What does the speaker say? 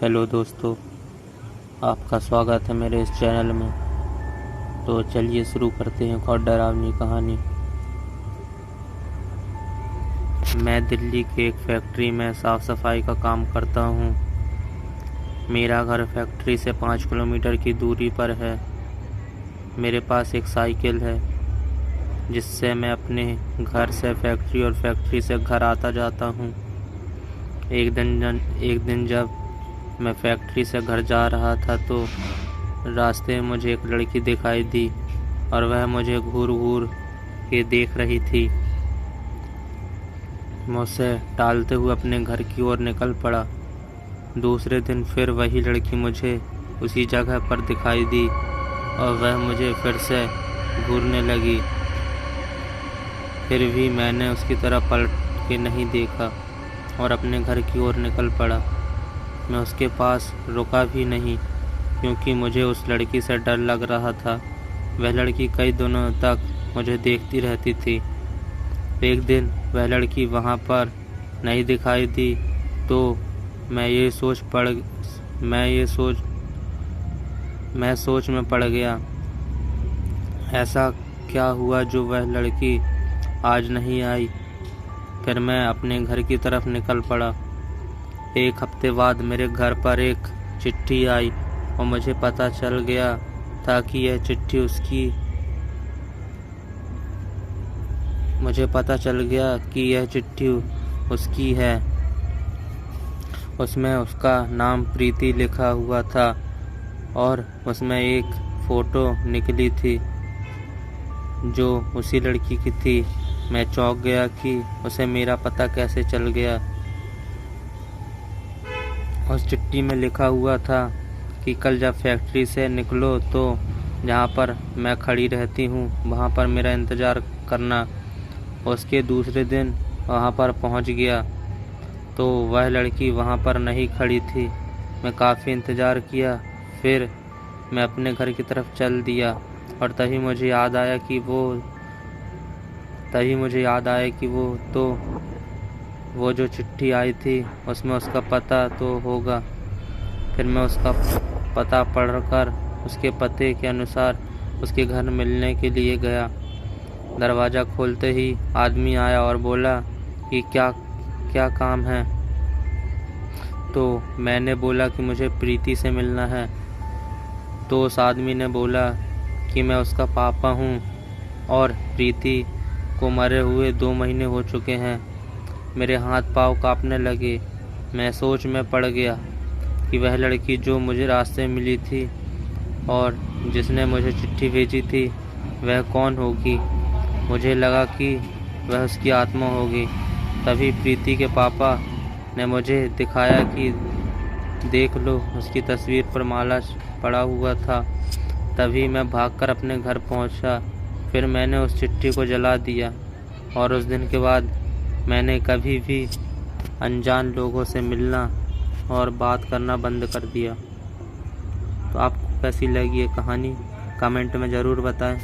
Hello दोस्तों, आपका स्वागत है मेरे इस चैनल में। तो चलिए शुरू करते हैं एक और डरावनी कहानी। मैं दिल्ली के एक फैक्ट्री में साफ सफाई का काम करता हूँ। मेरा घर फैक्ट्री से 5 किलोमीटर की दूरी पर है। मेरे पास एक साइकिल है जिससे मैं अपने घर से फैक्ट्री और फैक्ट्री से घर आता जाता हूँ। एक दिन जब मैं फैक्ट्री से घर जा रहा था तो रास्ते में मुझे एक लड़की दिखाई दी और वह मुझे घूर घूर के देख रही थी। मैं उसे टालते हुए अपने घर की ओर निकल पड़ा। दूसरे दिन फिर वही लड़की मुझे उसी जगह पर दिखाई दी और वह मुझे फिर से घूरने लगी। फिर भी मैंने उसकी तरफ पलट के नहीं देखा और अपने घर की ओर निकल पड़ा। मैं उसके पास रुका भी नहीं क्योंकि मुझे उस लड़की से डर लग रहा था। वह लड़की कई दिनों तक मुझे देखती रहती थी। एक दिन वह लड़की वहाँ पर नहीं दिखाई दी तो मैं सोच में पड़ गया, ऐसा क्या हुआ जो वह लड़की आज नहीं आई। फिर मैं अपने घर की तरफ निकल पड़ा। एक हफ्ते बाद मेरे घर पर एक चिट्ठी आई और मुझे पता चल गया था कि यह चिट्ठी उसकी है। उसमें उसका नाम प्रीति लिखा हुआ था और उसमें एक फ़ोटो निकली थी जो उसी लड़की की थी। मैं चौंक गया कि उसे मेरा पता कैसे चल गया। उस चिट्ठी में लिखा हुआ था कि कल जब फैक्ट्री से निकलो तो जहाँ पर मैं खड़ी रहती हूँ वहाँ पर मेरा इंतज़ार करना। उसके दूसरे दिन वहाँ पर पहुँच गया तो वह लड़की वहाँ पर नहीं खड़ी थी। मैं काफ़ी इंतज़ार किया, फिर मैं अपने घर की तरफ चल दिया और तभी मुझे याद आया कि वो जो चिट्ठी आई थी उसमें उसका पता तो होगा। फिर मैं उसका पता पढ़कर उसके पते के अनुसार उसके घर मिलने के लिए गया। दरवाज़ा खोलते ही आदमी आया और बोला कि क्या काम है। तो मैंने बोला कि मुझे प्रीति से मिलना है। तो उस आदमी ने बोला कि मैं उसका पापा हूँ और प्रीति को मरे हुए 2 महीने हो चुके हैं। मेरे हाथ पांव कांपने लगे। मैं सोच में पड़ गया कि वह लड़की जो मुझे रास्ते में मिली थी और जिसने मुझे चिट्ठी भेजी थी वह कौन होगी। मुझे लगा कि वह उसकी आत्मा होगी। तभी प्रीति के पापा ने मुझे दिखाया कि देख लो, उसकी तस्वीर पर माला पड़ा हुआ था। तभी मैं भागकर अपने घर पहुंचा। फिर मैंने उस चिट्ठी को जला दिया और उस दिन के बाद मैंने कभी भी अनजान लोगों से मिलना और बात करना बंद कर दिया। तो आपको कैसी लगी ये कहानी कमेंट में ज़रूर बताएं।